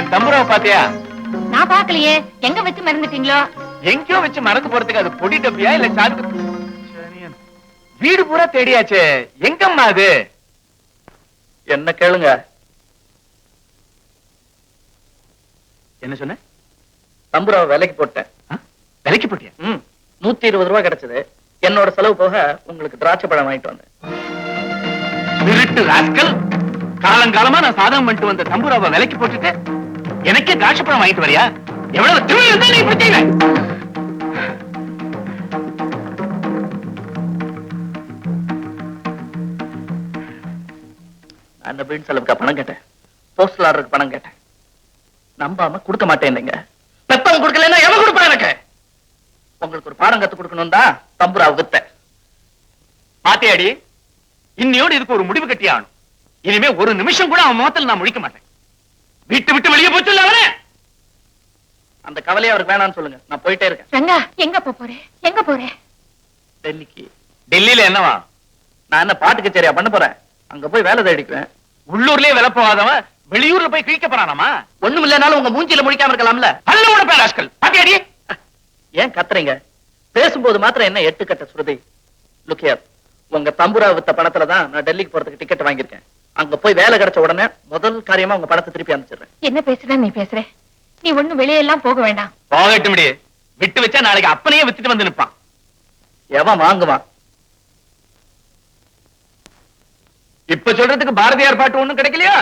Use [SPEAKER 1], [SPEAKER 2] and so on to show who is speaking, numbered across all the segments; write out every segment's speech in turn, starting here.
[SPEAKER 1] என் தம்புராவை பாத்தியா?
[SPEAKER 2] நான் பாக்கலையே. எங்க வச்சு மறந்துட்டீங்களோ?
[SPEAKER 1] எங்கேயோ வச்சு மறந்து போறதுக்கு அது பொடி டப்பியா இல்ல சாக்கு? வீடு பூரா தேடியாச்சே, எங்கம்மா அது?
[SPEAKER 3] என்ன கேளுங்க.
[SPEAKER 1] என்ன சொன்ன?
[SPEAKER 3] தம்புராவை விலைக்கு போட்டேன்.
[SPEAKER 1] விலைக்கு போட்டியா?
[SPEAKER 3] 120 ரூபாய் கிடைச்சது. என்னோட செலவு போக உங்களுக்கு திராட்சை பழம் வாங்கிட்டு வந்தேன்.
[SPEAKER 1] திருட்டு ராஸ்கல்! காலங்காலமா நான் சாதகம் பண்ணிட்டு வந்த தம்புராவை விலைக்கு போட்டுட்டு எனக்கே திராட்சை பழம் வாங்கிட்டு வரியா? எவ்வளவு திமிரு இருந்தா நீ புத்தியில?
[SPEAKER 3] அந்த வீடு செலவுக்கு பணம் கேட்டேன். போஸ்டல் ஆர்டருக்கு பணம் கேட்டேன். நம்பாம கொடுக்க மாட்டேன். பெத்தவங்க கொடுக்கலன்னா எவன் கொடுப்பா எனக்கு? உங்களுக்கு ஒரு பாடம் கத்து கொடுக்கணும் தான் தம்புராவை வித்தேன்.
[SPEAKER 1] பாத்தியாடி, இன்னையோடு இதுக்கு ஒரு முடிவு கட்டி ஆகணும். இனிமே ஒரு நிமிஷம் கூட அவன் முகத்தில் நான் முழிக்க மாட்டேன். வீட்டு விட்டு வெளியே போச்சு அவனே.
[SPEAKER 3] அந்த கவலையை அவருக்கு வேணாம்னு சொல்லுங்க. நான் போயிட்டே இருக்கேன்.
[SPEAKER 2] ரங்கா, எங்க போறேன்? எங்க போறேன்?
[SPEAKER 3] டெல்லிக்கு.
[SPEAKER 1] டெல்லியில என்னவா?
[SPEAKER 3] நான் என்ன பாட்டு கச்சேரியா பண்ண போறேன்? அங்க போய் வேலை தேடிக்குவேன்.
[SPEAKER 1] உள்ளூர்லயே வேலை போகாதவன் வெளியூர்ல போய் கிழிக்க போறானாமா?
[SPEAKER 3] ஒண்ணும் இல்லைனாலும் உங்க மூஞ்சில முடிக்காம இருக்கலாம்ல.
[SPEAKER 1] அல்ல உட பேர் ராஸ்கல். பாத்தியாடி?
[SPEAKER 3] ஏன் கத்துறீங்க? பேசும்போது மாத்திரம் என்ன எட்டுக்கட்ட சுருதி? லுக்கியார், உங்க தம்புரா வித்த பணத்துல தான் நான் டெல்லிக்கு போறதுக்கு டிக்கெட் வாங்கியிருக்கேன். அங்க போய் வேலை கிடைச்ச உடனே முதல் காரியமா உங்க பணத்தை திருப்பி அனுப்பிச்சிடுறேன்.
[SPEAKER 2] என்ன பேசுற நீ? பேசுற நீ ஒண்ணும் வெளியெல்லாம் போக வேண்டாம்.
[SPEAKER 1] போகட்டும் முடியே. விட்டு வச்சா நாளைக்கு அப்பனையே வித்துட்டு வந்து நிற்பான்.
[SPEAKER 3] எவன் வாங்குவான்?
[SPEAKER 1] இப்ப சொல்றதுக்கு பாரதியார் பாட்டு ஒண்ணும் கிடைக்கலையா?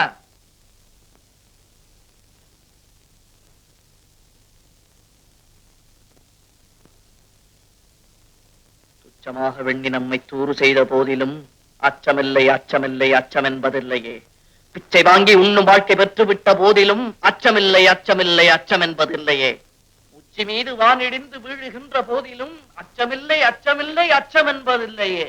[SPEAKER 3] துச்சமாக வெண்ணி நம்மை தூறு செய்த போதிலும் அச்சமில்லை அச்சமில்லை அச்சம் என்பதில்லையே. பிச்சை வாங்கி உண்ணும் வாழ்க்கை பெற்று விட்ட போதிலும் அச்சமில்லை அச்சமில்லை அச்சம் என்பதில்லையே. உச்சி மீது வானிடிந்து வீழுகின்ற போதிலும் அச்சமில்லை அச்சமில்லை அச்சம் என்பதில்லையே.